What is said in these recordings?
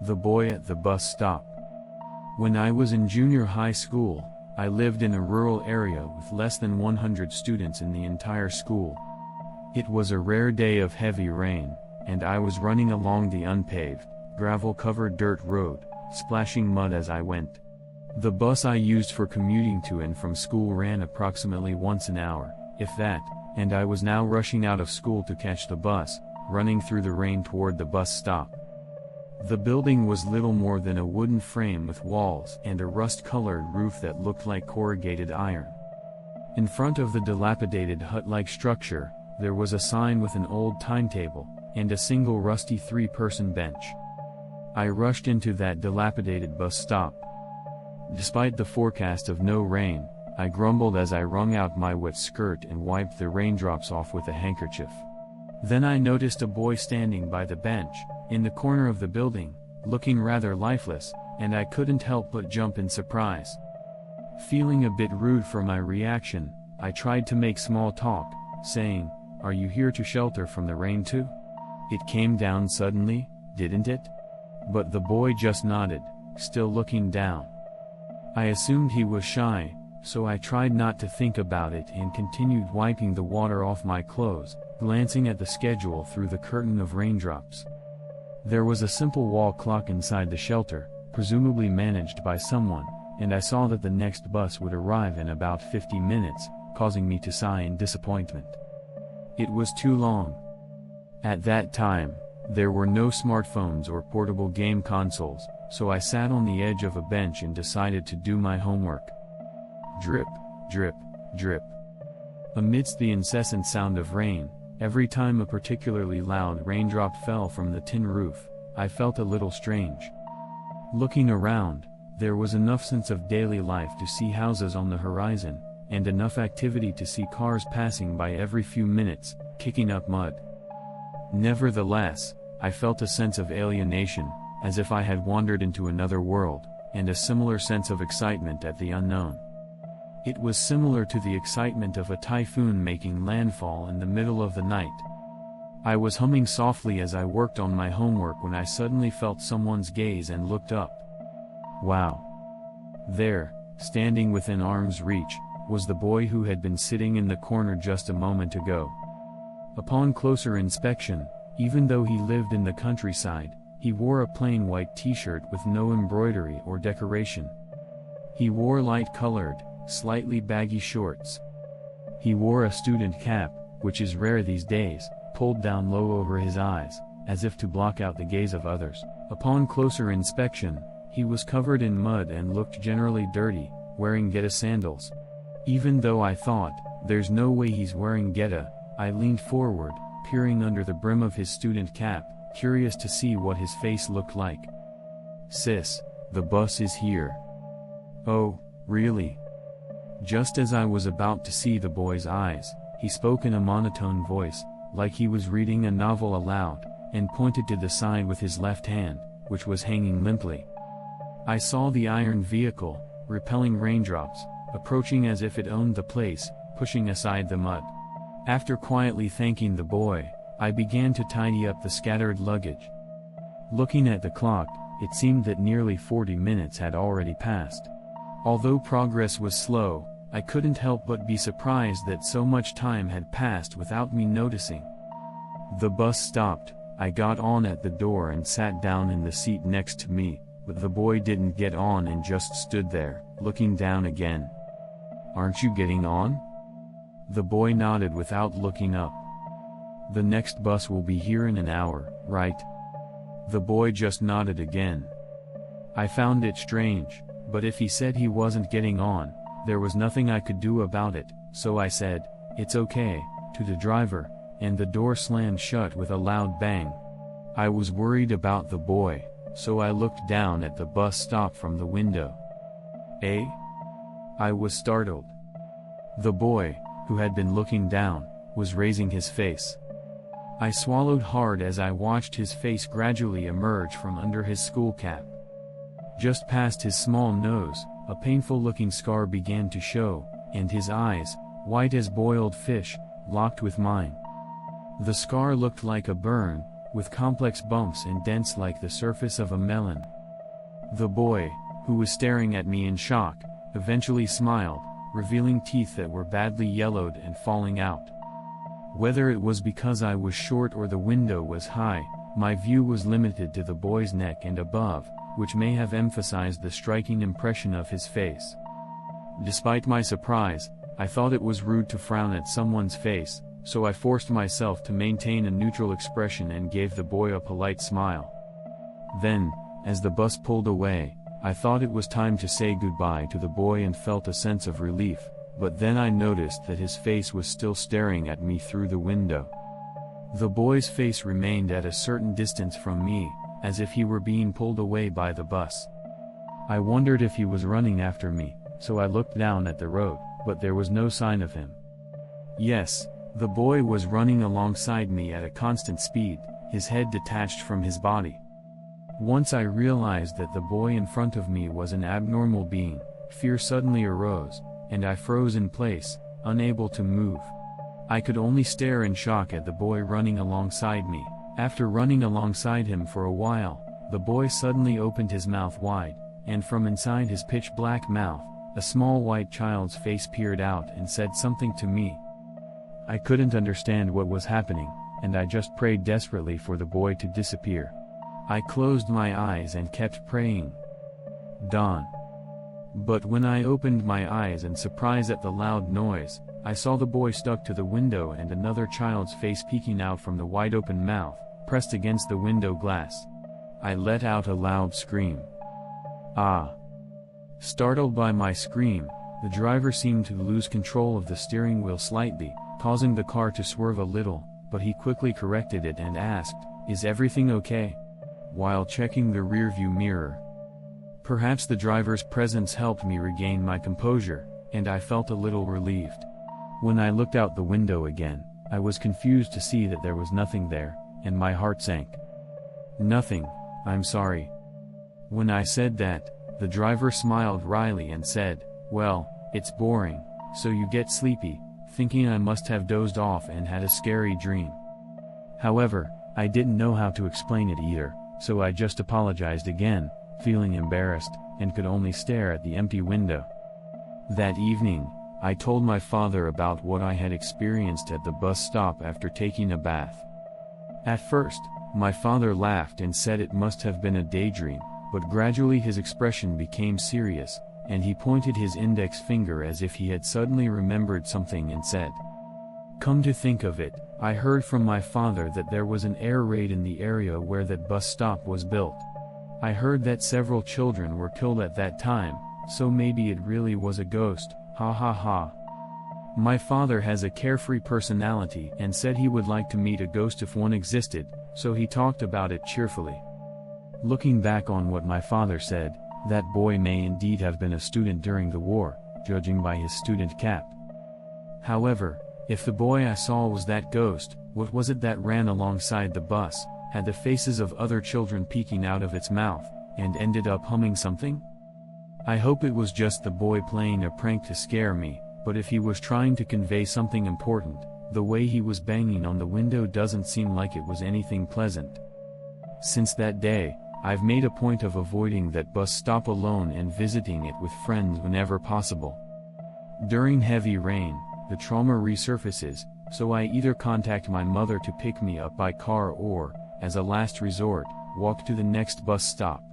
The boy at the bus stop. When I was in junior high school, I lived in a rural area with less than 100 students in the entire school. It was a rare day of heavy rain, and I was running along the unpaved, gravel-covered dirt road, splashing mud as I went. The bus I used for commuting to and from school ran approximately once an hour, if that, and I was now rushing out of school to catch the bus, running through the rain toward the bus stop. The building was little more than a wooden frame with walls and a rust-colored roof that looked like corrugated iron. In front of the dilapidated hut-like structure, there was a sign with an old timetable, and a single rusty three-person bench. I rushed into that dilapidated bus stop. Despite the forecast of no rain, I grumbled as I wrung out my wet skirt and wiped the raindrops off with a handkerchief. Then I noticed a boy standing by the bench, in the corner of the building, looking rather lifeless, and I couldn't help but jump in surprise. Feeling a bit rude for my reaction, I tried to make small talk, saying, "Are you here to shelter from the rain too? It came down suddenly, didn't it?" But the boy just nodded, still looking down. I assumed he was shy, so I tried not to think about it and continued wiping the water off my clothes, glancing at the schedule through the curtain of raindrops. There was a simple wall clock inside the shelter, presumably managed by someone, and I saw that the next bus would arrive in about 50 minutes, causing me to sigh in disappointment. It was too long. At that time, there were no smartphones or portable game consoles, so I sat on the edge of a bench and decided to do my homework. Drip, drip, drip. Amidst the incessant sound of rain, every time a particularly loud raindrop fell from the tin roof, I felt a little strange. Looking around, there was enough sense of daily life to see houses on the horizon, and enough activity to see cars passing by every few minutes, kicking up mud. Nevertheless, I felt a sense of alienation, as if I had wandered into another world, and a similar sense of excitement at the unknown. It was similar to the excitement of a typhoon making landfall in the middle of the night. I was humming softly as I worked on my homework when I suddenly felt someone's gaze and looked up. Wow! There, standing within arm's reach, was the boy who had been sitting in the corner just a moment ago. Upon closer inspection, even though he lived in the countryside, he wore a plain white t-shirt with no embroidery or decoration. He wore light-colored, slightly baggy shorts. He wore a student cap, which is rare these days, pulled down low over his eyes, as if to block out the gaze of others. Upon closer inspection, he was covered in mud and looked generally dirty, wearing Geta sandals. Even though I thought, "There's no way he's wearing Geta," I leaned forward, peering under the brim of his student cap, curious to see what his face looked like. "Sis, the bus is here." "Oh, really?" Just as I was about to see the boy's eyes, he spoke in a monotone voice, like he was reading a novel aloud, and pointed to the sign with his left hand, which was hanging limply. I saw the iron vehicle, repelling raindrops, approaching as if it owned the place, pushing aside the mud. After quietly thanking the boy, I began to tidy up the scattered luggage. Looking at the clock, it seemed that nearly 40 minutes had already passed. Although progress was slow, I couldn't help but be surprised that so much time had passed without me noticing. The bus stopped, I got on at the door and sat down in the seat next to me, but the boy didn't get on and just stood there, looking down again. "Aren't you getting on?" The boy nodded without looking up. "The next bus will be here in an hour, right?" The boy just nodded again. I found it strange, but if he said he wasn't getting on, there was nothing I could do about it, so I said, "It's okay," to the driver, and the door slammed shut with a loud bang. I was worried about the boy, so I looked down at the bus stop from the window. "Eh?" I was startled. The boy, who had been looking down, was raising his face. I swallowed hard as I watched his face gradually emerge from under his school cap. Just past his small nose, a painful-looking scar began to show, and his eyes, white as boiled fish, locked with mine. The scar looked like a burn, with complex bumps and dents like the surface of a melon. The boy, who was staring at me in shock, eventually smiled, revealing teeth that were badly yellowed and falling out. Whether it was because I was short or the window was high, my view was limited to the boy's neck and above, which may have emphasized the striking impression of his face. Despite my surprise, I thought it was rude to frown at someone's face, so I forced myself to maintain a neutral expression and gave the boy a polite smile. Then, as the bus pulled away, I thought it was time to say goodbye to the boy and felt a sense of relief, but then I noticed that his face was still staring at me through the window. The boy's face remained at a certain distance from me, as if he were being pulled away by the bus. I wondered if he was running after me, so I looked down at the road, but there was no sign of him. Yes, the boy was running alongside me at a constant speed, his head detached from his body. Once I realized that the boy in front of me was an abnormal being, fear suddenly arose, and I froze in place, unable to move. I could only stare in shock at the boy running alongside me. After running alongside him for a while, the boy suddenly opened his mouth wide, and from inside his pitch-black mouth, a small white child's face peered out and said something to me. I couldn't understand what was happening, and I just prayed desperately for the boy to disappear. I closed my eyes and kept praying. Dawn. But when I opened my eyes in surprise at the loud noise, I saw the boy stuck to the window and another child's face peeking out from the wide-open mouth, pressed against the window glass. I let out a loud scream. Ah! Startled by my scream, the driver seemed to lose control of the steering wheel slightly, causing the car to swerve a little, but he quickly corrected it and asked, "Is everything okay?" while checking the rearview mirror. Perhaps the driver's presence helped me regain my composure, and I felt a little relieved. When I looked out the window again, I was confused to see that there was nothing there, and my heart sank. "Nothing, I'm sorry." When I said that, the driver smiled wryly and said, "Well, it's boring, so you get sleepy," thinking I must have dozed off and had a scary dream. However, I didn't know how to explain it either, so I just apologized again, feeling embarrassed, and could only stare at the empty window. That evening, I told my father about what I had experienced at the bus stop after taking a bath. At first, my father laughed and said it must have been a daydream, but gradually his expression became serious, and he pointed his index finger as if he had suddenly remembered something and said, "Come to think of it, I heard from my father that there was an air raid in the area where that bus stop was built. I heard that several children were killed at that time, so maybe it really was a ghost, ha ha ha." My father has a carefree personality and said he would like to meet a ghost if one existed, so he talked about it cheerfully. Looking back on what my father said, that boy may indeed have been a student during the war, judging by his student cap. However, if the boy I saw was that ghost, what was it that ran alongside the bus, had the faces of other children peeking out of its mouth, and ended up humming something? I hope it was just the boy playing a prank to scare me, but if he was trying to convey something important, the way he was banging on the window doesn't seem like it was anything pleasant. Since that day, I've made a point of avoiding that bus stop alone and visiting it with friends whenever possible. During heavy rain, the trauma resurfaces, so I either contact my mother to pick me up by car or, as a last resort, walk to the next bus stop.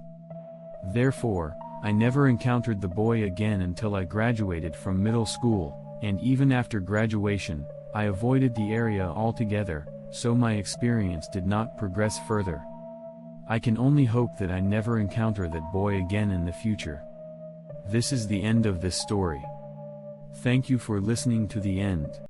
Therefore, I never encountered the boy again until I graduated from middle school, and even after graduation, I avoided the area altogether, so my experience did not progress further. I can only hope that I never encounter that boy again in the future. This is the end of this story. Thank you for listening to the end.